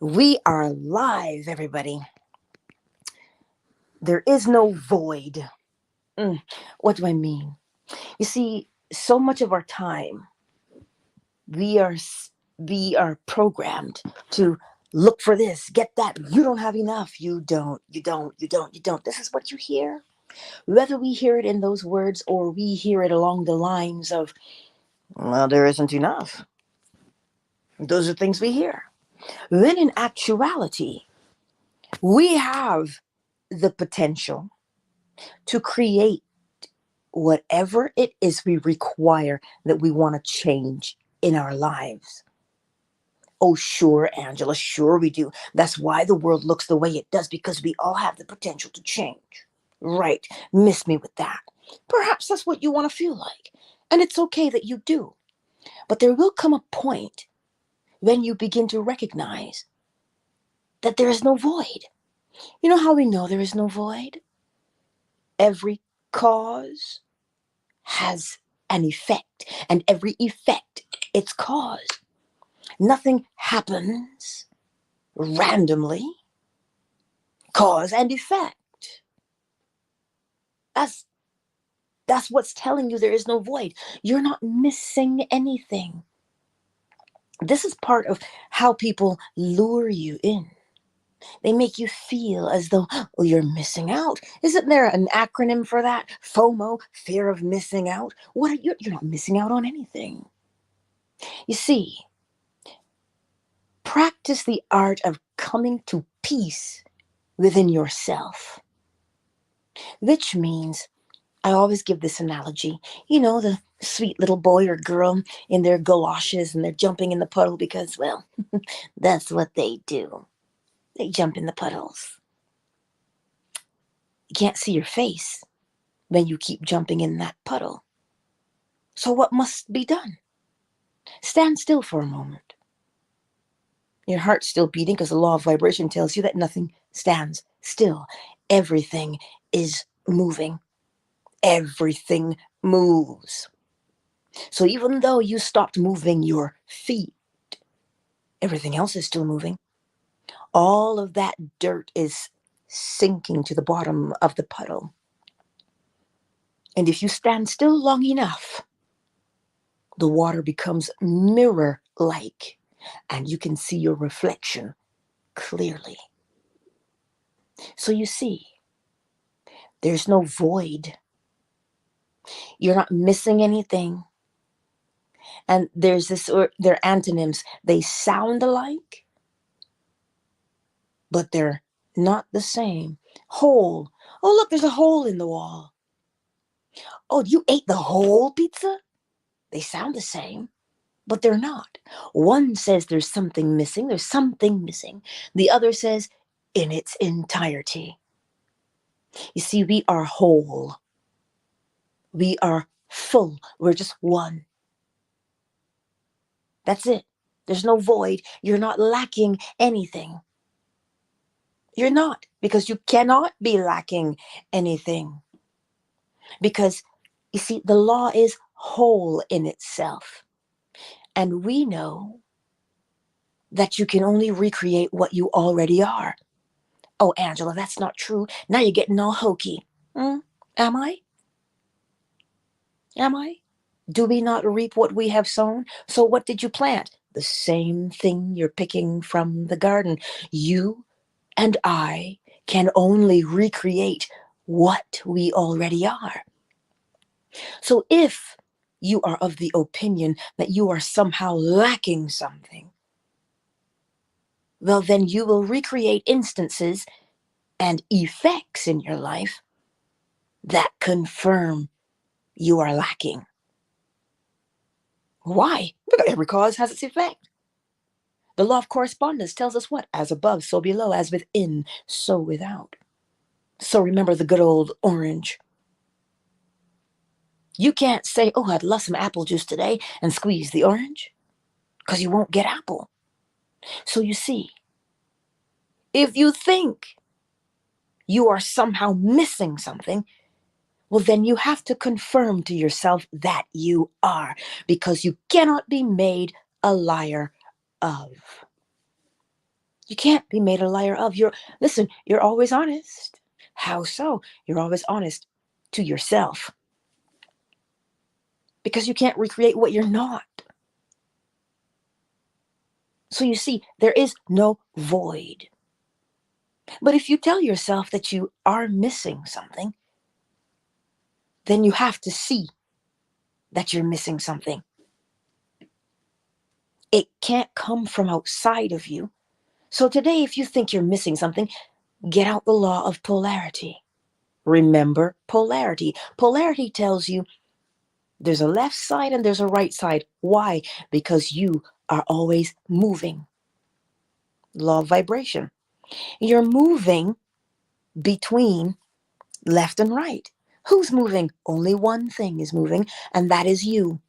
We are live, everybody. There is no void. Mm, what do I mean? You see, so much of our time, we are we are programmed to look for this, get that. You don't have enough. You don't. You don't. You don't. You don't. This is what you hear. Whether we hear it in those words or we hear it along the lines of, well, there isn't enough. Those are things we hear. Then, in actuality, we have the potential to create whatever it is we require that we want to change in our lives. Oh, sure, Angela, sure we do. That's why the world looks the way it does, because we all have the potential to change. Right, miss me with that. Perhaps that's what you want to feel like. And it's okay that you do. But there will come a point when you begin to recognize that there is no void. You know how we know there is no void? Every cause has an effect, and every effect, its cause. Nothing happens randomly. Cause and effect. That's that's what's telling you there is no void. You're not missing anything. This is part of how people lure you in. They make you feel as though, oh, you're missing out. Isn't there an acronym for that? FOMO, fear of missing out. What are you? You're not missing out on anything. You see, practice the art of coming to peace within yourself, which means I always give this analogy. You know, the sweet little boy or girl in their galoshes and they're jumping in the puddle because, well, that's what they do. They jump in the puddles. You can't see your face when you keep jumping in that puddle. So, what must be done? Stand still for a moment. Your heart's still beating because the law of vibration tells you that nothing stands still. Everything is moving. Everything moves. So even though you stopped moving your feet, everything else is still moving. All of that dirt is sinking to the bottom of the puddle. And if you stand still long enough, the water becomes mirror like, and you can see your reflection clearly. So you see, there's no void. You're not missing anything. And there's this, or they're antonyms. They sound alike, but they're not the same. Hole. Oh, look, there's a hole in the wall. Oh, you ate the whole pizza? They sound the same, but they're not. One says there's something missing, there's something missing. The other says in its entirety. You see, we are whole. We are full. We're just one. That's it. There's no void. You're not lacking anything. You're not, because you cannot be lacking anything. Because, you see, the law is whole in itself. And we know that you can only recreate what you already are. Oh, Angela, that's not true. Now you're getting all hokey. Am I? Am I? Do we not reap what we have sown? So what did you plant? The same thing you're picking from the garden. You and I can only recreate what we already are. So if you are of the opinion that you are somehow lacking something, well, then you will recreate instances and effects in your life that confirm you are lacking. Why? Because every cause has its effect. The law of correspondence tells us what? As above, so below, as within, so without. So remember the good old orange. You can't say, oh, I'd love some apple juice today and squeeze the orange, because you won't get apple. So you see, if you think you are somehow missing something, well, then you have to confirm to yourself that you are, because you cannot be made a liar of. You can't be made a liar of. Listen, you're always honest. How so? You're always honest to yourself. Because you can't recreate what you're not. So you see, there is no void. But if you tell yourself that you are missing something, then you have to see that you're missing something. It can't come from outside of you. So today, if you think you're missing something, get out the law of polarity. Remember polarity. Polarity tells you there's a left side and there's a right side. Why? Because you are always moving. Law of vibration. You're moving between left and right. Who's moving? Only one thing is moving, and that is you.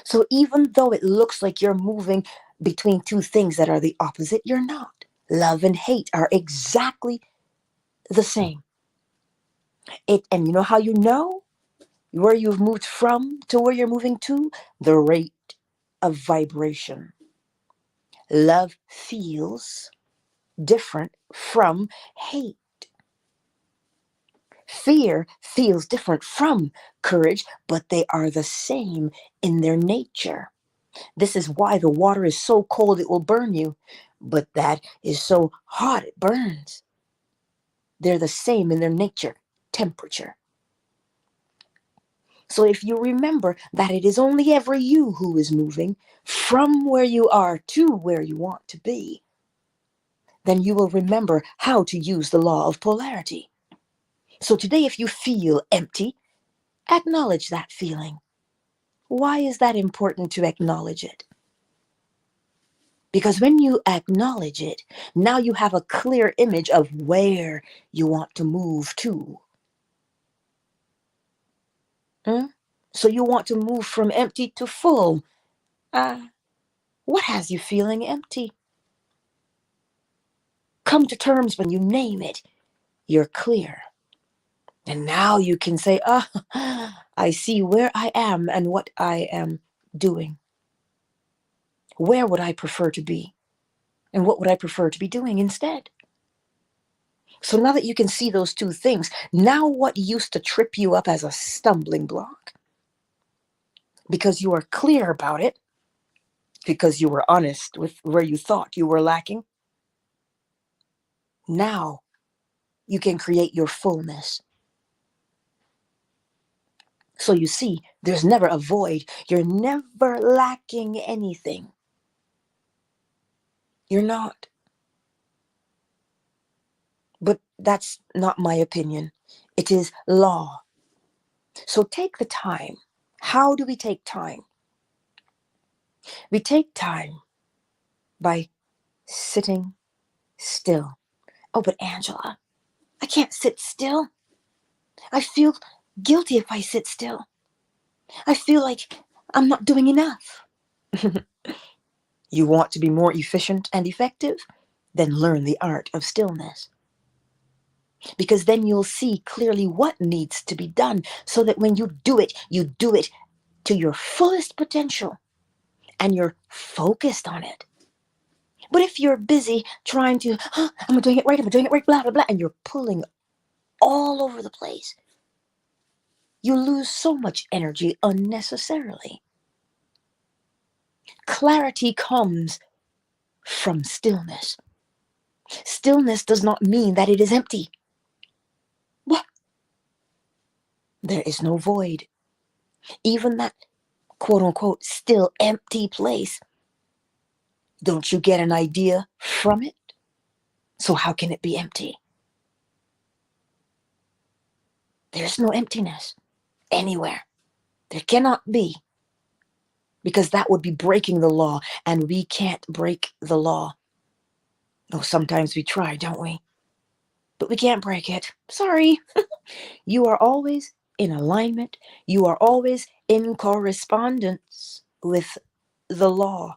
So even though it looks like you're moving between two things that are the opposite, you're not. Love and hate are exactly the same. And you know how you know where you've moved from to where you're moving to? The rate of vibration. Love feels different from hate. Fear feels different from courage, but they are the same in their nature. This is why the water is so cold it will burn you, but that is so hot it burns. They're the same in their nature, temperature. So if you remember that it is only ever you who is moving from where you are to where you want to be, then you will remember how to use the law of polarity. So today, if you feel empty, acknowledge that feeling. Why is that important to acknowledge it? Because when you acknowledge it, now you have a clear image of where you want to move to. So you want to move from empty to full. What has you feeling empty? Come to terms when you name it. You're clear. And now you can say, I see where I am and what I am doing. Where would I prefer to be? And what would I prefer to be doing instead? So now that you can see those two things, now what used to trip you up as a stumbling block, because you are clear about it, because you were honest with where you thought you were lacking, now you can create your fullness. So you see, there's never a void. You're never lacking anything. You're not. But that's not my opinion. It is law. So take the time. How do we take time? We take time by sitting still. Oh, but Angela, I can't sit still. I feel guilty if I sit still. I feel like I'm not doing enough. You want to be more efficient and effective? Then learn the art of stillness. Because then you'll see clearly what needs to be done, so that when you do it to your fullest potential and you're focused on it. But if you're busy trying to, I'm doing it right, blah, blah, blah, and you're pulling all over the place, you lose so much energy unnecessarily. Clarity comes from stillness. Stillness does not mean that it is empty. What? There is no void. Even that quote unquote still empty place, don't you get an idea from it? So how can it be empty? There's no emptiness anywhere. There cannot be. Because that would be breaking the law, and we can't break the law. Oh, sometimes we try, don't we? But we can't break it. Sorry. You are always in alignment. You are always in correspondence with the law.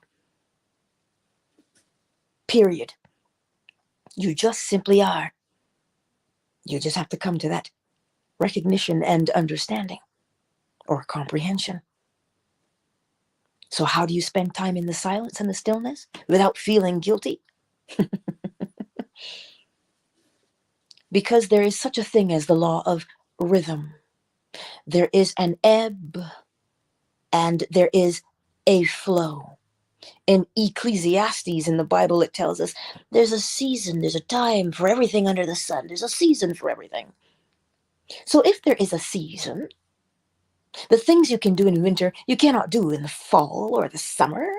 Period. You just simply are. You just have to come to that recognition and understanding, or comprehension. So how do you spend time in the silence and the stillness without feeling guilty? Because there is such a thing as the law of rhythm. There is an ebb and there is a flow. In Ecclesiastes in the Bible, it tells us there's a season, there's a time for everything under the sun. There's a season for everything. So if there is a season, the things you can do in winter, you cannot do in the fall or the summer.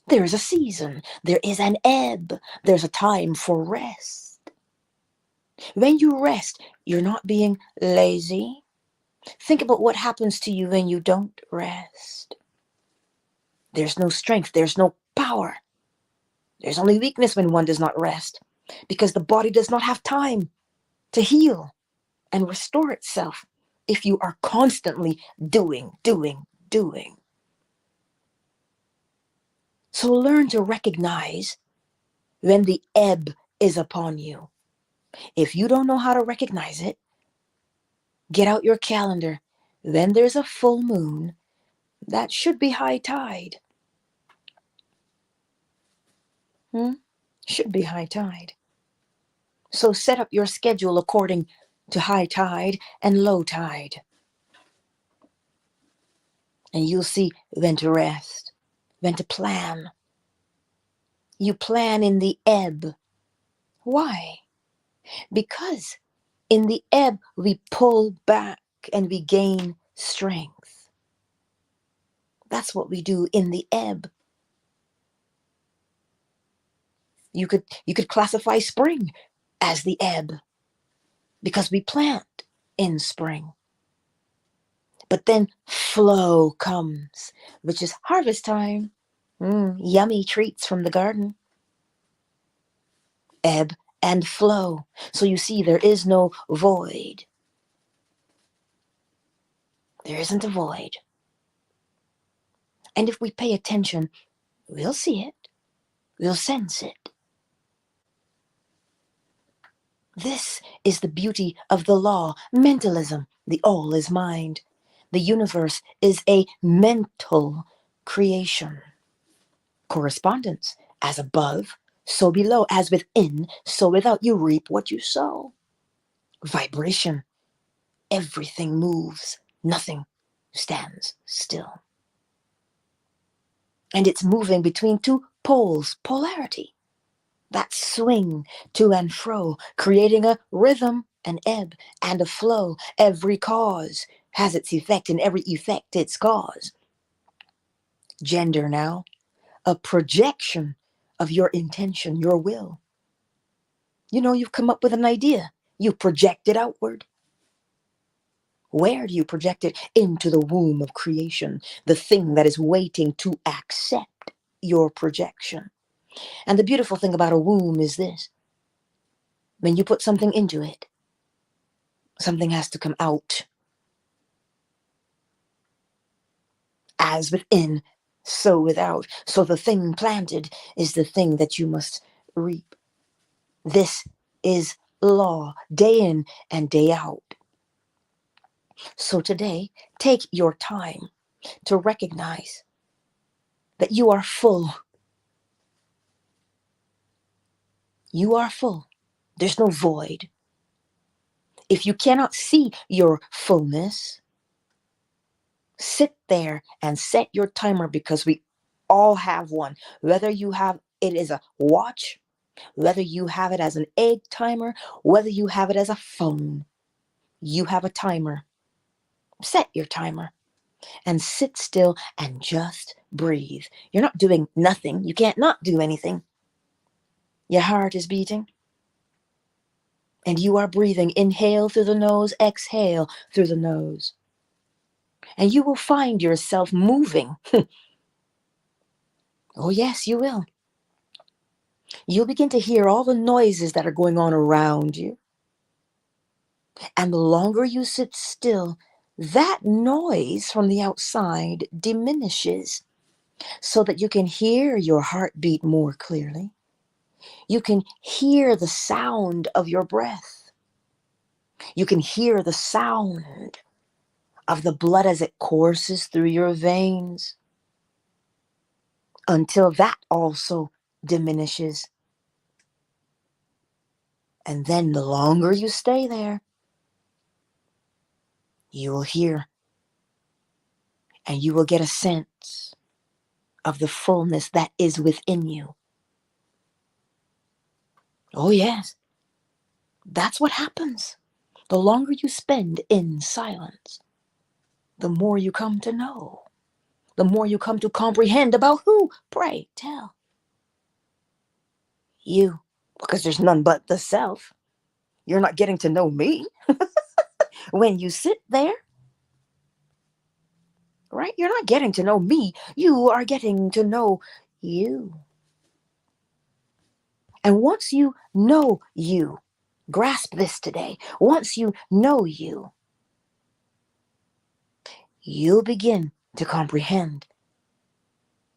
There is a season. There is an ebb. There's a time for rest. When you rest, you're not being lazy. Think about what happens to you when you don't rest. There's no strength. There's no power. There's only weakness when one does not rest, because the body does not have time to heal and restore itself if you are constantly doing. So learn to recognize when the ebb is upon you. If you don't know how to recognize it, get out your calendar. Then there's a full moon. That should be high tide. Should be high tide. So set up your schedule according to high tide and low tide. And you'll see when to rest, when to plan. You plan in the ebb. Why? Because in the ebb, we pull back and we gain strength. That's what we do in the ebb. You could classify spring as the ebb, because we plant in spring. But then flow comes, which is harvest time. Yummy treats from the garden. Ebb and flow. So you see, there is no void. There isn't a void. And if we pay attention, we'll see it. We'll sense it. This is the beauty of the law. Mentalism. The all is mind. The universe is a mental creation. Correspondence. As above, so below. As within, so without. You reap what you sow. Vibration. Everything moves. Nothing stands still. And it's moving between two poles. Polarity. That swing to and fro, creating a rhythm, an ebb, and a flow. Every cause has its effect, and every effect its cause. Gender now, a projection of your intention, your will. You know, you've come up with an idea. You project it outward. Where do you project it? Into the womb of creation, the thing that is waiting to accept your projection. And the beautiful thing about a womb is this. When you put something into it, something has to come out. As within, so without. So the thing planted is the thing that you must reap. This is law, day in and day out. So today, take your time to recognize that you are full. You are full. There's no void. If you cannot see your fullness, sit there and set your timer, because we all have one. Whether you have it as a watch, whether you have it as an egg timer, whether you have it as a phone, you have a timer. Set your timer and sit still and just breathe. You're not doing nothing. You can't not do anything. Your heart is beating. And you are breathing. Inhale through the nose, exhale through the nose. And you will find yourself moving. Oh, yes, you will. You'll begin to hear all the noises that are going on around you. And the longer you sit still, that noise from the outside diminishes, so that you can hear your heartbeat more clearly. You can hear the sound of your breath. You can hear the sound of the blood as it courses through your veins. until that also diminishes. And then the longer you stay there, you will hear and you will get a sense of the fullness that is within you. Oh, yes, that's what happens. The longer you spend in silence, the more you come to know, the more you come to comprehend about who, pray tell. You, because there's none but the self. You're not getting to know me. When you sit there, right? You're not getting to know me. You are getting to know you. And once you know you, grasp this today. Once you know you, you'll begin to comprehend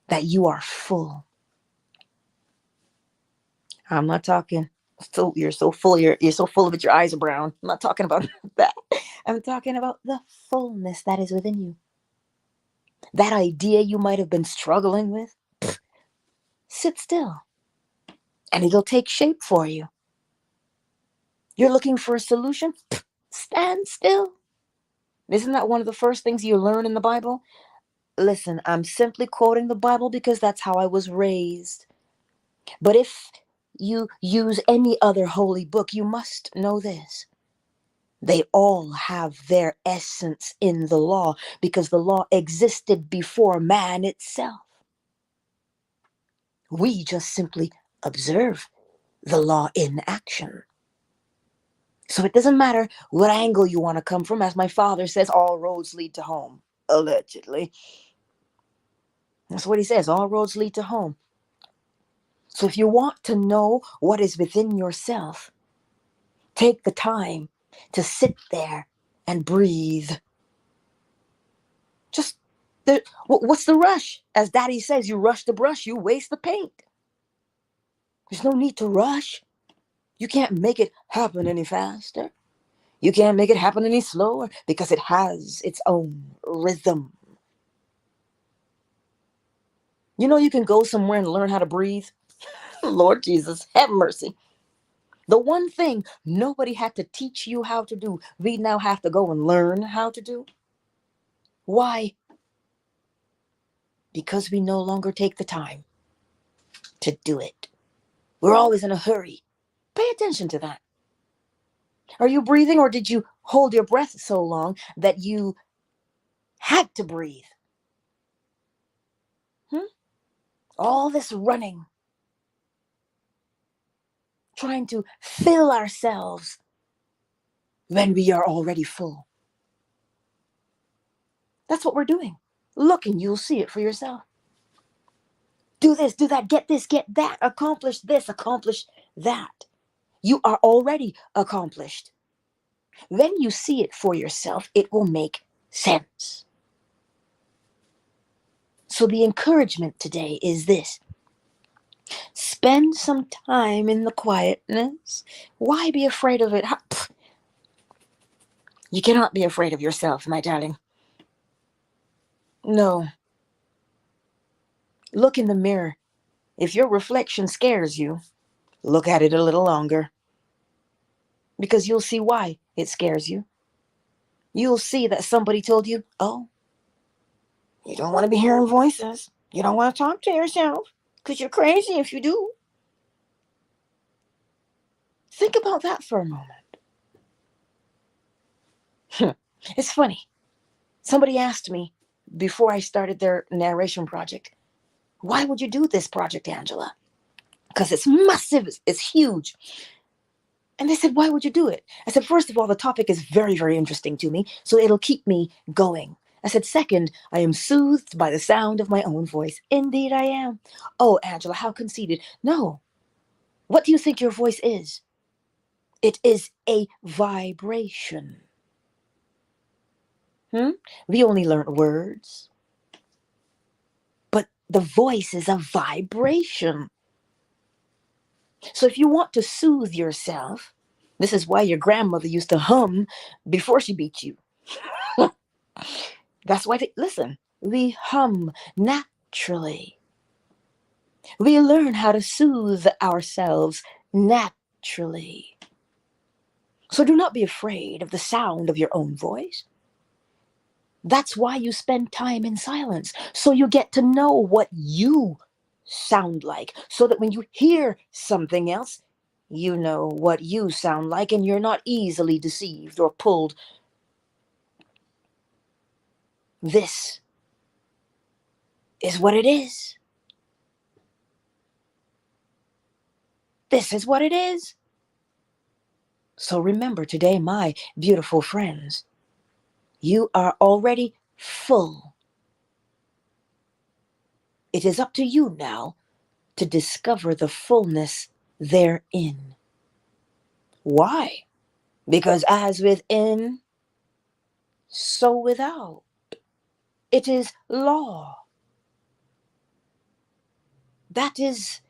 that you are full. I'm not talking, so you're so full, you're so full of it, your eyes are brown. I'm not talking about that. I'm talking about the fullness that is within you. That idea you might have been struggling with, sit still and it'll take shape for you. You're looking for a solution? Stand still. Isn't that one of the first things you learn in the Bible? Listen, I'm simply quoting the Bible because that's how I was raised. But if you use any other holy book, you must know this. They all have their essence in the law because the law existed before man itself. We just simply observe the law in action. So it doesn't matter what angle you want to come from. As my father says, all roads lead to home, allegedly. That's what he says, all roads lead to home. So if you want to know what is within yourself, take the time to sit there and breathe. Just, what's the rush? As Daddy says, you rush the brush, you waste the paint. There's no need to rush. You can't make it happen any faster. You can't make it happen any slower because it has its own rhythm. You know, you can go somewhere and learn how to breathe. Lord Jesus, have mercy. The one thing nobody had to teach you how to do, we now have to go and learn how to do. Why? Because we no longer take the time to do it. We're always in a hurry. Pay attention to that. Are you breathing, or did you hold your breath so long that you had to breathe? All this running, trying to fill ourselves when we are already full. That's what we're doing. Look and you'll see it for yourself. Do this, do that, get this, get that, accomplish this, accomplish that. You are already accomplished. When you see it for yourself, it will make sense. So the encouragement today is this. Spend some time in the quietness. Why be afraid of it? You cannot be afraid of yourself, my darling. No. Look in the mirror. If your reflection scares you, look at it a little longer. Because you'll see why it scares you. You'll see that somebody told you, oh, you don't want to be hearing voices. You don't want to talk to yourself because you're crazy if you do. Think about that for a moment. It's funny. Somebody asked me before I started their narration project, why would you do this project, Angela? Because it's massive, it's huge. And they said, why would you do it? I said, first of all, the topic is very, very interesting to me, so it'll keep me going. I said, second, I am soothed by the sound of my own voice. Indeed, I am. Oh, Angela, how conceited. No. What do you think your voice is? It is a vibration. We only learn words. But the voice is a vibration. So if you want to soothe yourself, this is why your grandmother used to hum before she beat you. That's why listen, we hum naturally. We learn how to soothe ourselves naturally. So do not be afraid of the sound of your own voice. That's why you spend time in silence, so you get to know what you sound like, so that when you hear something else, you know what you sound like and you're not easily deceived or pulled. This is what it is. This is what it is. So remember today, my beautiful friends, you are already full. It is up to you now to discover the fullness therein. Why? Because as within, so without. It is law. That is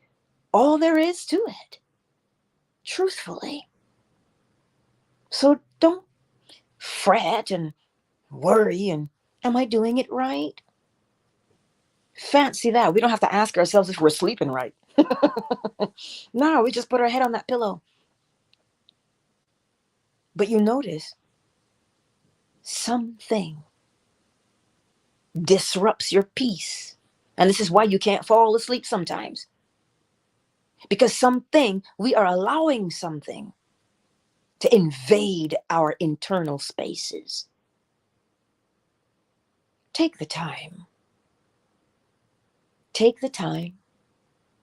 all there is to it, truthfully. So don't fret and worry and, am I doing it right? Fancy that. We don't have to ask ourselves if we're sleeping right. No, we just put our head on that pillow. But you notice something disrupts your peace. And this is why you can't fall asleep sometimes. Because we are allowing something to invade our internal spaces. Take the time. Take the time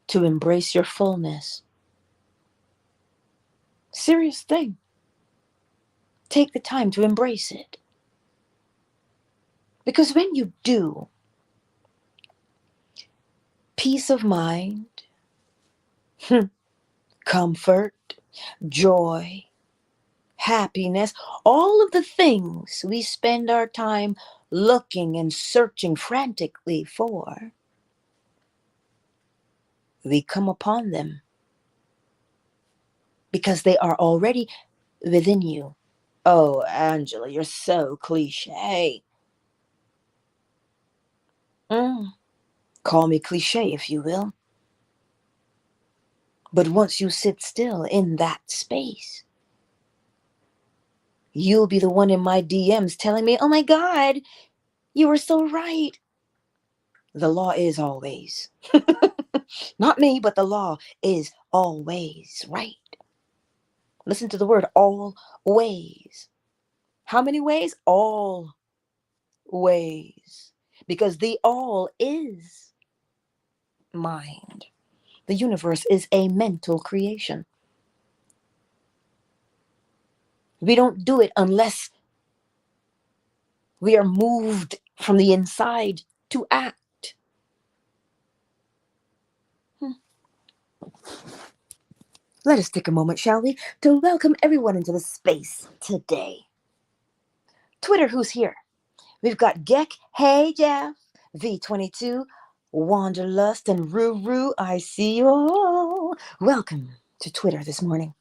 to embrace your fullness. Serious thing. Take the time to embrace it. Because when you do, peace of mind, comfort, joy, happiness, all of the things we spend our time looking and searching frantically for, we come upon them because they are already within you. Oh, Angela, you're so cliche. Call me cliche if you will. But once you sit still in that space, you'll be the one in my DMs telling me, oh my God, you were so right. The law is always. Not me, but the law is always right. Listen to the word always. How many ways? All ways. Because the all is mind. The universe is a mental creation. We don't do it unless we are moved from the inside to act. Let us take a moment, shall we, to welcome everyone into the space today. Twitter, who's here? We've got Geck, hey Jeff, V22, Wanderlust, and Ruru, I see you all. Welcome to Twitter this morning.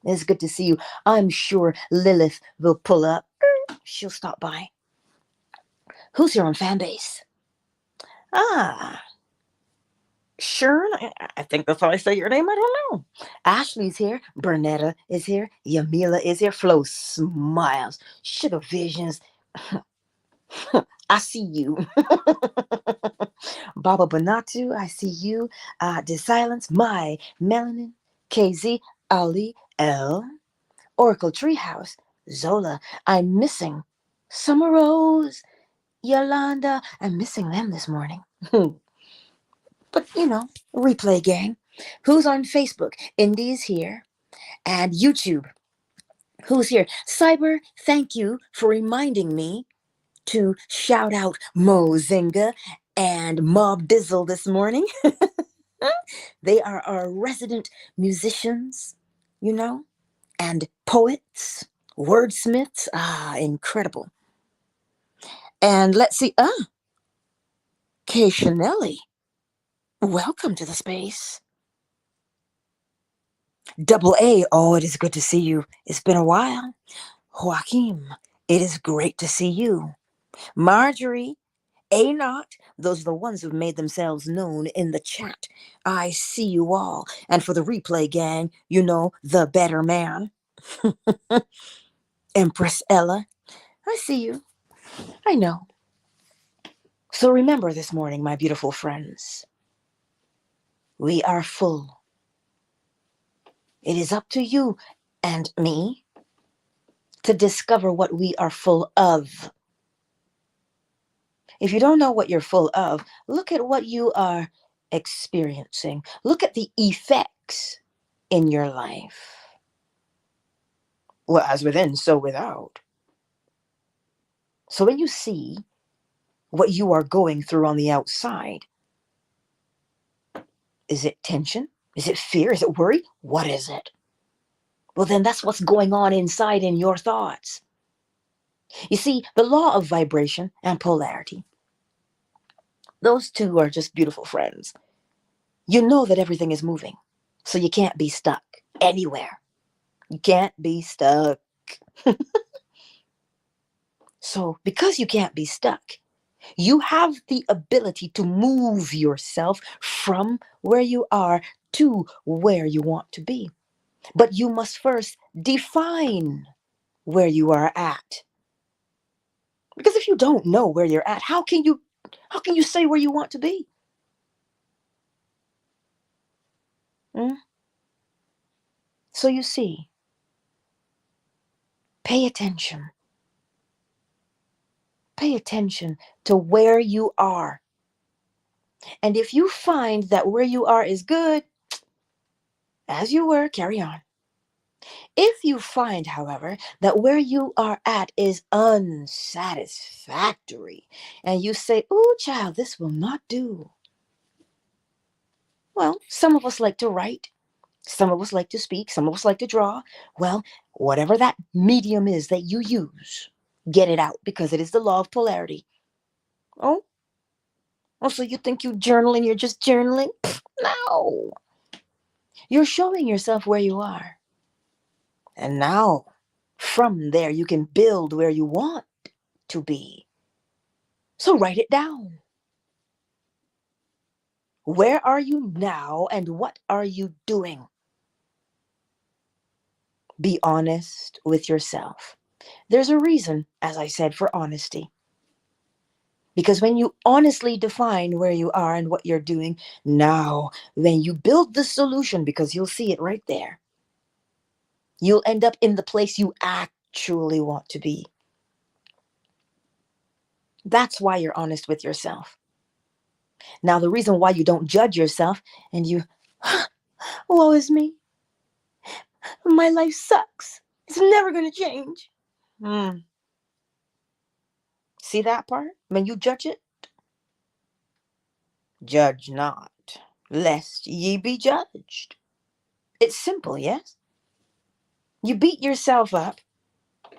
It's good to see you. I'm sure Lilith will pull up. She'll stop by. Who's here on Fanbase? Ah, Shern, I think that's how I say your name. I don't know. Ashley's here. Bernetta is here. Yamila is here. Flo smiles. Sugar Visions. I see you. Baba Banatu, I see you. Silence, My, Melanin, KZ, Ali, L, Oracle Treehouse, Zola, I'm missing. Summer Rose, Yolanda, I'm missing them this morning. But, replay gang. Who's on Facebook? Indy's here. And YouTube. Who's here? Cyber, thank you for reminding me to shout out Mo Zinga and Mob Dizzle this morning. They are our resident musicians, and poets, wordsmiths. Incredible. And let's see. Kay Chanelli. Welcome to the space. Double A, oh, it is good to see you. It's been a while. Joaquim, it is great to see you. Marjorie, A not, those are the ones who've made themselves known in the chat. I see you all. And for the replay gang, you know, the better man. Empress Ella, I see you. I know. So remember this morning, my beautiful friends, we are full. It is up to you and me to discover what we are full of. If you don't know what you're full of, look at what you are experiencing. Look at the effects in your life. Well, as within, so without. So when you see what you are going through on the outside, is it tension? Is it fear? Is it worry? What is it? Well, then that's what's going on inside in your thoughts. You see, the law of vibration and polarity, those two are just beautiful friends. You know that everything is moving, so you can't be stuck anywhere. You can't be stuck. So, because you can't be stuck, you have the ability to move yourself from where you are to where you want to be. But you must first define where you are at. Because if you don't know where you're at, how can you say where you want to be? Hmm? So you see, pay attention. Pay attention to where you are. And if you find that where you are is good, as you were, carry on. If you find, however, that where you are at is unsatisfactory, and you say, "Oh, child, this will not do." Well, some of us like to write, some of us like to speak, some of us like to draw. Well, whatever that medium is that you use, get it out, because it is the law of polarity. Oh, so you think you journal and you're just journaling? Pfft, no. You're showing yourself where you are. And now, from there, you can build where you want to be. So write it down. Where are you now and what are you doing? Be honest with yourself. There's a reason, as I said, for honesty. Because when you honestly define where you are and what you're doing, now, when you build the solution, because you'll see it right there, you'll end up in the place you actually want to be. That's why you're honest with yourself. Now, the reason why you don't judge yourself and you, woe is me, my life sucks, it's never going to change. See that part? When you judge it, judge not, lest ye be judged. It's simple, yes? You beat yourself up.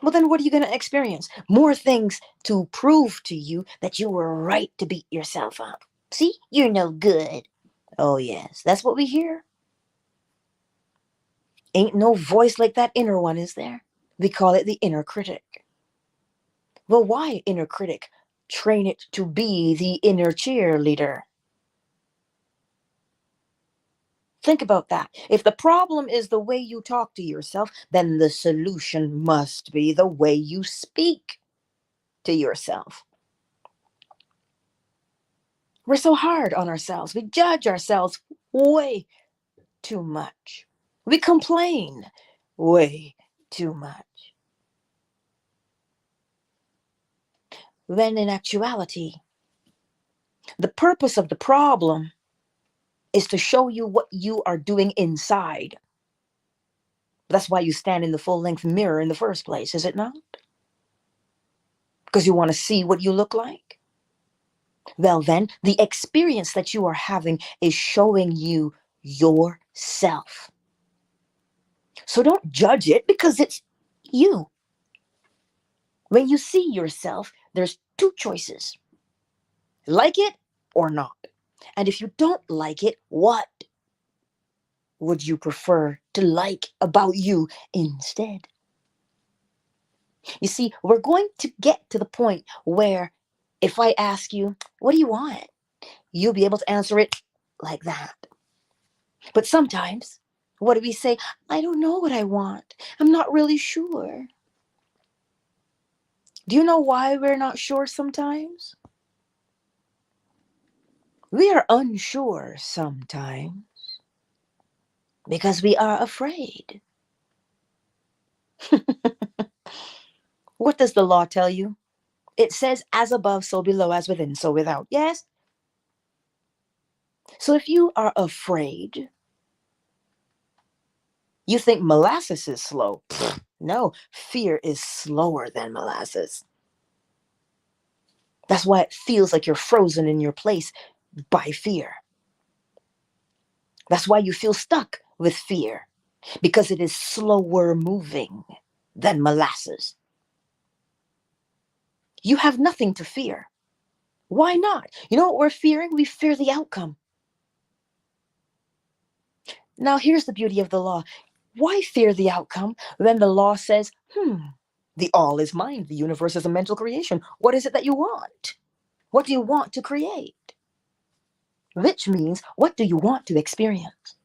Well, then what are you going to experience? More things to prove to you that you were right to beat yourself up. See, you're no good. Oh, yes, that's what we hear. Ain't no voice like that inner one, is there? We call it the inner critic. Well, why inner critic? Train it to be the inner cheerleader. Think about that. If the problem is the way you talk to yourself, then the solution must be the way you speak to yourself. We're so hard on ourselves. We judge ourselves way too much. We complain way too much. When in actuality, the purpose of the problem is to show you what you are doing inside. That's why you stand in the full-length mirror in the first place, is it not? Because you want to see what you look like? Well, then, the experience that you are having is showing you yourself. So don't judge it, because it's you. When you see yourself, there's two choices. Like it or not. And if you don't like it, what would you prefer to like about you instead? You see, we're going to get to the point where If I ask you, what do you want? You'll be able to answer it like that. But sometimes, what do we say? I don't know what I want. I'm not really sure. Do you know why we're not sure sometimes? We are unsure sometimes because we are afraid. What does the law tell you? It says, as above, so below, as within, so without. Yes? So if you are afraid, you think molasses is slow. No, fear is slower than molasses. That's why it feels like you're frozen in your place by fear. That's why you feel stuck with fear, because it is slower moving than molasses. You have nothing to fear. Why not? You know what we're fearing? We fear the outcome. Now, here's the beauty of the law. Why fear the outcome when the law says, the all is mind, the universe is a mental creation. What is it that you want? What do you want to create? Which means, what do you want to experience?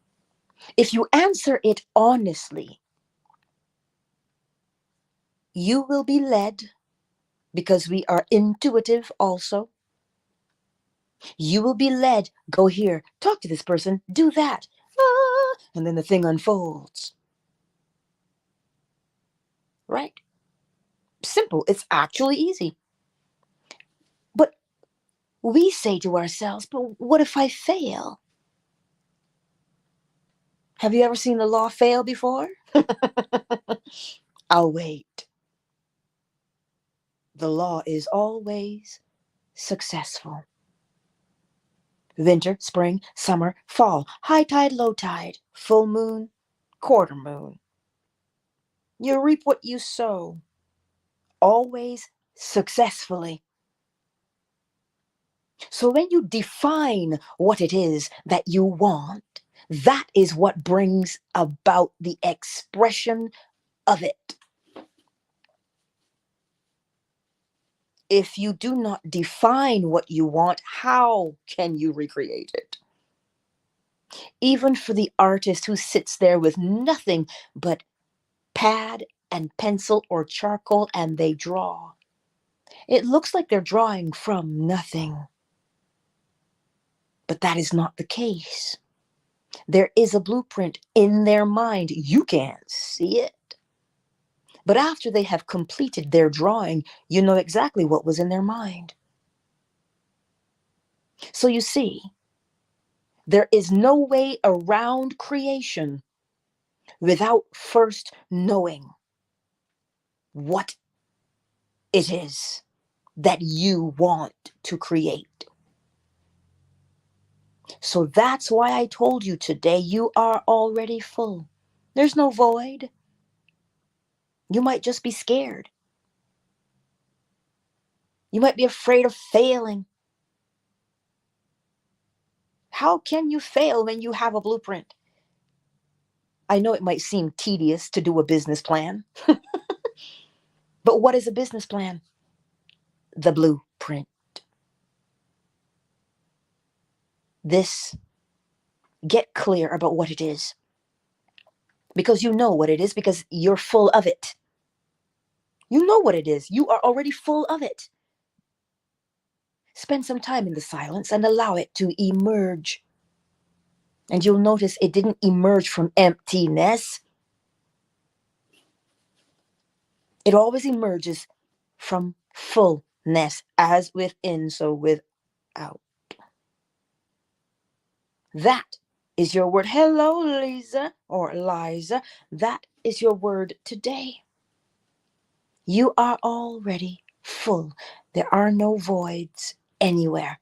If you answer it honestly, you will be led, because we are intuitive also. You will be led, go here, talk to this person, do that. And then the thing unfolds. Right? Simple. It's actually easy. But we say to ourselves, but what if I fail? Have you ever seen the law fail before? I'll wait. The law is always successful. Winter, spring, summer, fall, high tide, low tide, full moon, quarter moon. You reap what you sow, always successfully. So when you define what it is that you want, that is what brings about the expression of it. If you do not define what you want, how can you recreate it? Even for the artist who sits there with nothing but pad and pencil or charcoal and they draw, it looks like they're drawing from nothing. But that is not the case. There is a blueprint in their mind. You can't see it. But after they have completed their drawing, you know exactly what was in their mind. So you see, there is no way around creation without first knowing what it is that you want to create. So that's why I told you today, you are already full. There's no void. You might just be scared. You might be afraid of failing. How can you fail when you have a blueprint? I know it might seem tedious to do a business plan, but what is a business plan? The blueprint. This, get clear about what it is. Because you know what it is, because you're full of it. You know what it is. You are already full of it. Spend some time in the silence and allow it to emerge. And you'll notice it didn't emerge from emptiness. It always emerges from fullness, as within, so without. That is your word. Hello, Lisa or Liza. That is your word today. You are already full. There are no voids anywhere.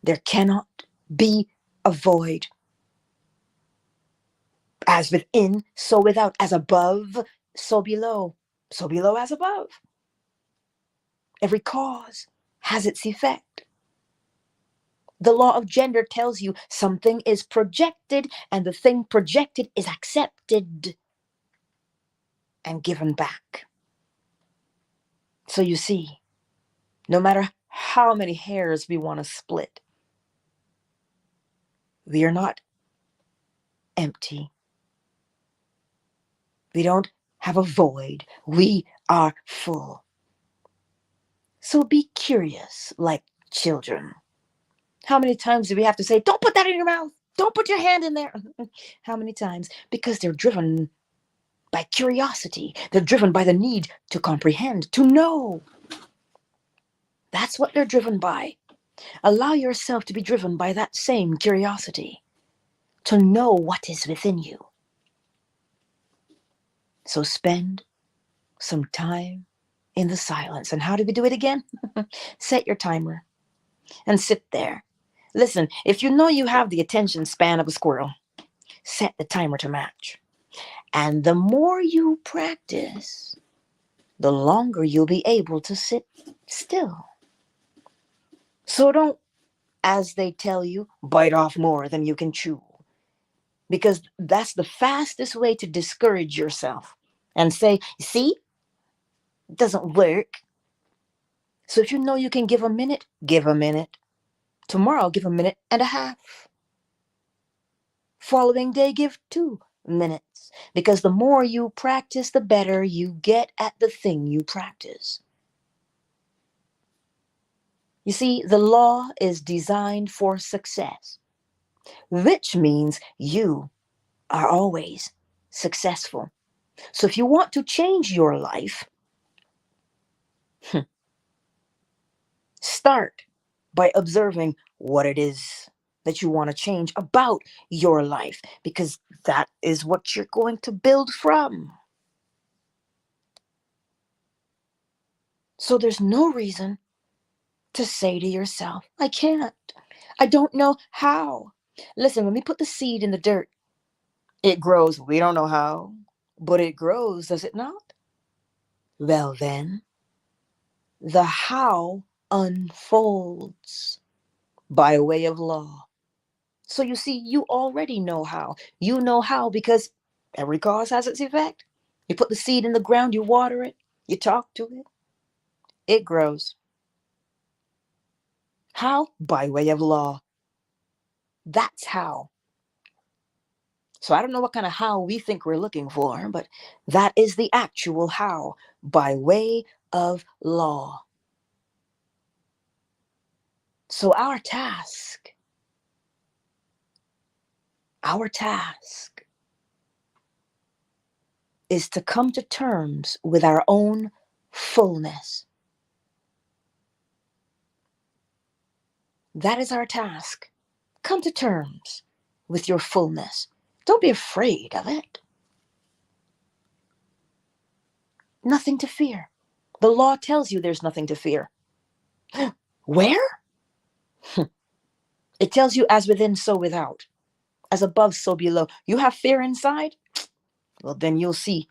There cannot be a void. As within, so without. As above, so below. So below, as above. Every cause has its effect. The law of gender tells you something is projected, and the thing projected is accepted and given back. So you see, no matter how many hairs we want to split. We are not empty. We don't have a void. We are full. So be curious like children. How many times do we have to say, don't put that in your mouth? Don't put your hand in there. How many times? Because they're driven by curiosity. They're driven by the need to comprehend, to know. That's what they're driven by. Allow yourself to be driven by that same curiosity, to know what is within you. So spend some time in the silence. And how do we do it again? Set your timer and sit there. Listen, if you know you have the attention span of a squirrel, set the timer to match. And the more you practice, the longer you'll be able to sit still. So don't, as they tell you, bite off more than you can chew. Because that's the fastest way to discourage yourself and say, see, it doesn't work. So if you know you can give a minute, give a minute. Tomorrow, give a minute and a half. Following day, give 2 minutes. Because the more you practice, the better you get at the thing you practice. You see, the law is designed for success, which means you are always successful. So if you want to change your life, start by observing what it is that you want to change about your life, because that is what you're going to build from. So there's no reason to say to yourself, I can't. I don't know how. Listen, when we put the seed in the dirt, it grows. We don't know how, but it grows, does it not? Well, then, the how unfolds by way of law. So you see, you already know how. You know how because every cause has its effect. You put the seed in the ground, you water it, you talk to it, it grows. How? By way of law. That's how. So I don't know what kind of how we think we're looking for, but that is the actual how, by way of law. So our task is to come to terms with our own fullness. That is our task. Come to terms with your fullness. Don't be afraid of it. Nothing to fear. The law tells you there's nothing to fear. Where? It tells you as within, so without. As above, so below. You have fear inside? Well, then you'll see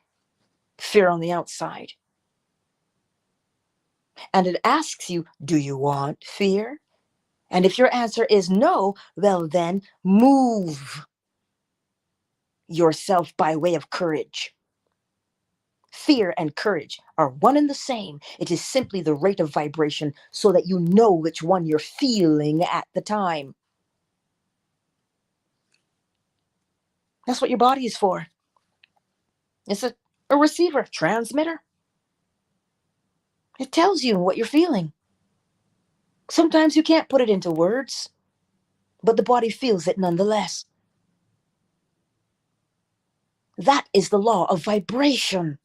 fear on the outside. And it asks you, do you want fear? And if your answer is no, well then move yourself by way of courage. Fear and courage are one and the same. It is simply the rate of vibration so that you know which one you're feeling at the time. That's what your body is for. It's a receiver, transmitter. It tells you what you're feeling. Sometimes you can't put it into words, but the body feels it nonetheless. That is the law of vibration.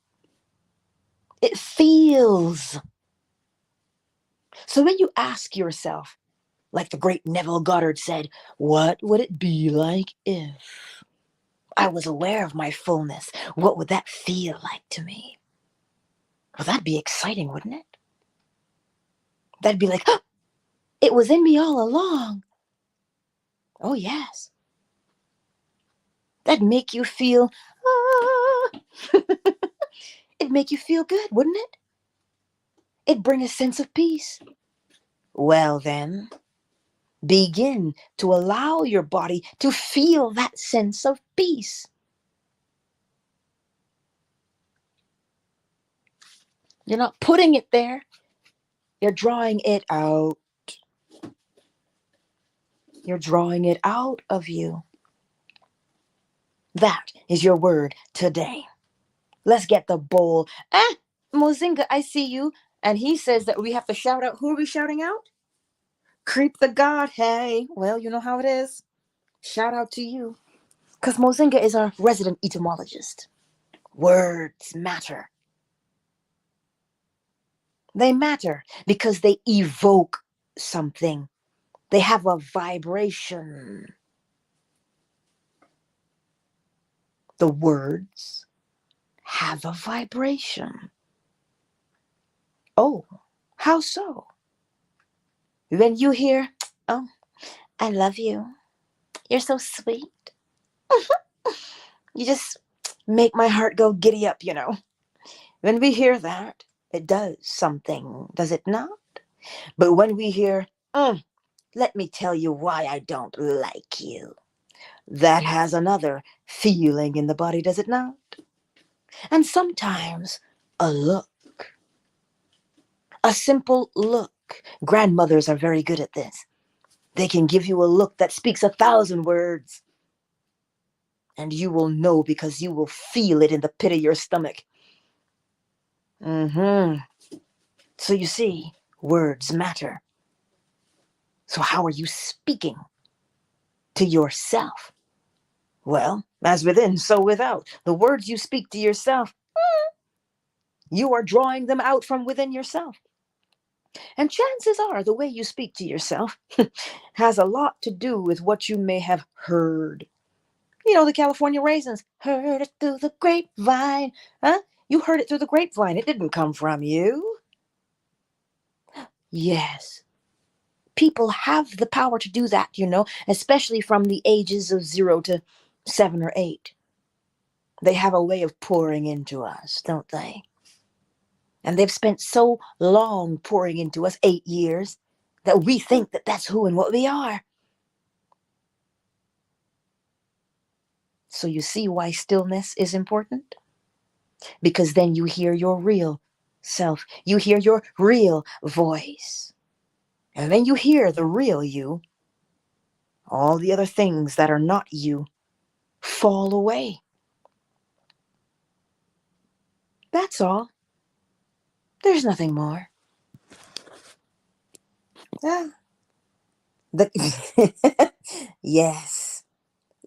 It feels. So when you ask yourself, like the great Neville Goddard said, what would it be like if I was aware of my fullness? What would that feel like to me? Well, that'd be exciting, wouldn't it? That'd be like, oh, it was in me all along. Oh, yes. That'd make you feel, it'd make you feel good, wouldn't it? It'd bring a sense of peace. Well, then, begin to allow your body to feel that sense of peace. You're not putting it there. You're drawing it out. You're drawing it out of you. That is your word today. Let's get the bowl. Mozinga, I see you. And he says that we have to shout out. Who are we shouting out? Creep the God. Hey, well, you know how it is. Shout out to you. Because Mozinga is our resident etymologist. Words matter. They matter because they evoke something. They have a vibration. The words have a vibration. Oh, how so? When you hear, oh, I love you. You're so sweet. You just make my heart go giddy up, you know. When we hear that, it does something, does it not? But when we hear, let me tell you why I don't like you, that has another feeling in the body, does it not? And sometimes a look, a simple look. Grandmothers are very good at this. They can give you a look that speaks 1,000 words. And you will know because you will feel it in the pit of your stomach. So you see, words matter. So how are you speaking to yourself? Well, as within, so without. The words you speak to yourself, you are drawing them out from within yourself. And chances are the way you speak to yourself has a lot to do with what you may have heard. You know, the California raisins, heard it through the grapevine. Huh? You heard it through the grapevine. It didn't come from you. Yes. People have the power to do that, you know, especially from the ages of 0 to 7 or 8. They have a way of pouring into us, don't they? And they've spent so long pouring into us, 8 years, that we think that that's who and what we are. So you see why stillness is important? Because then you hear your real self. You hear your real voice. And then you hear the real you. All the other things that are not you fall away. That's all. There's nothing more. Ah. Yes.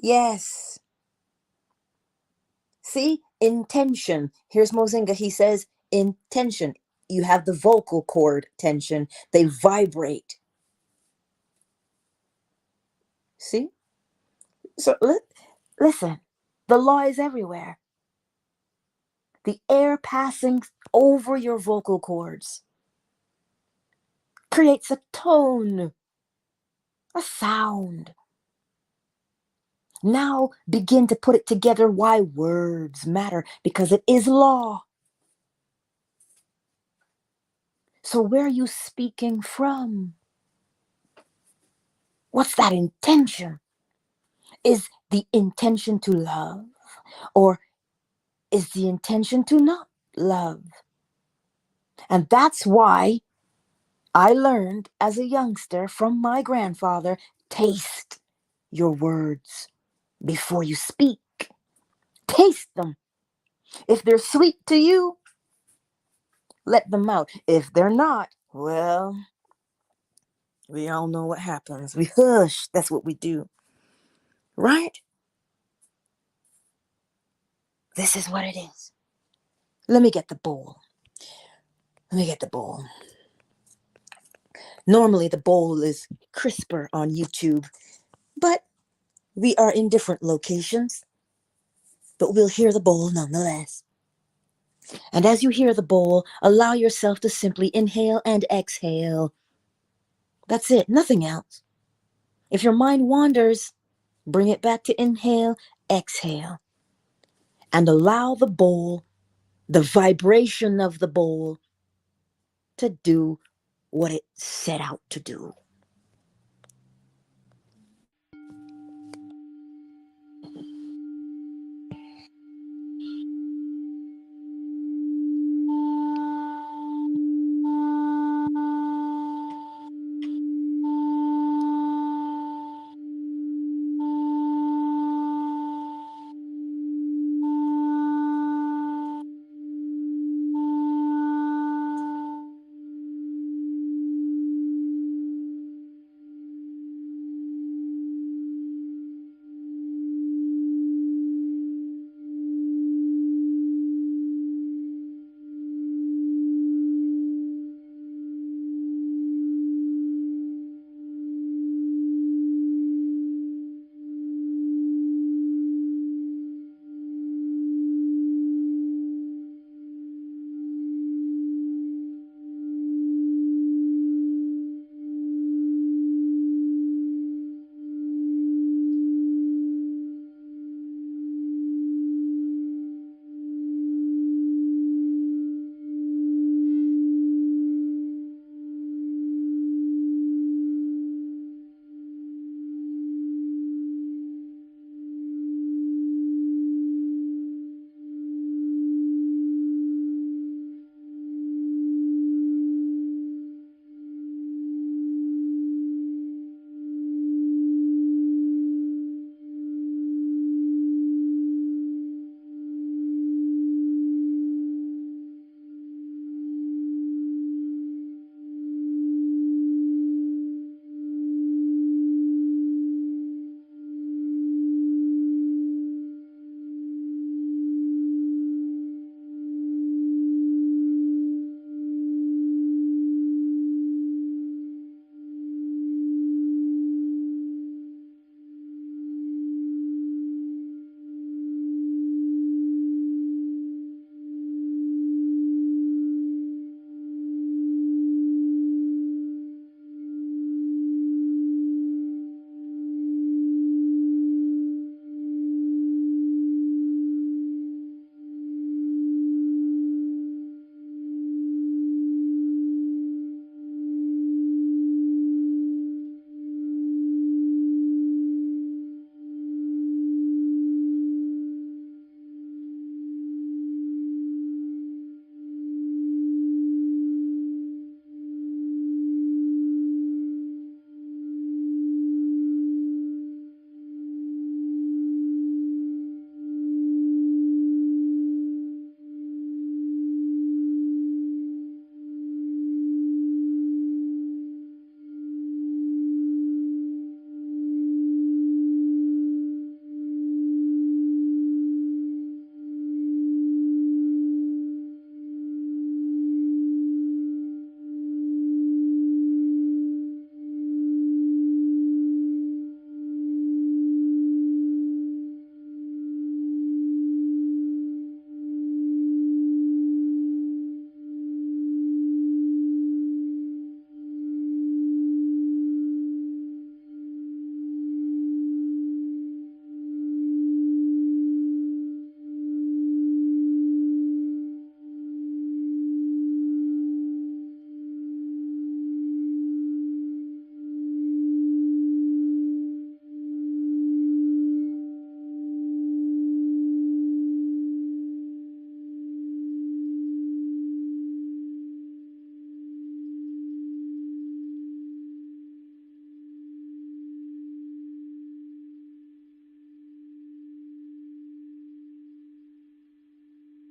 Yes. See? Intention. Here's Mozinga. He says intention. You have the vocal cord tension. They vibrate. See? So listen. The law is everywhere. The air passing over your vocal cords creates a tone, a sound. Now begin to put it together why words matter, because it is law. So where are you speaking from? What's that intention? Is the intention to love? Or is the intention to not love? And that's why I learned as a youngster from my grandfather, taste your words before you speak. Taste them. If they're sweet to you, let them out. If they're not, well, we all know what happens. We hush. That's what we do. Right? This is what it is. Let me get the bowl. Let me get the bowl. Normally the bowl is crisper on YouTube, but we are in different locations. But we'll hear the bowl nonetheless. And as you hear the bowl, allow yourself to simply inhale and exhale. That's it, nothing else. If your mind wanders, bring it back to inhale, exhale. And allow the bowl, the vibration of the bowl, to do what it set out to do.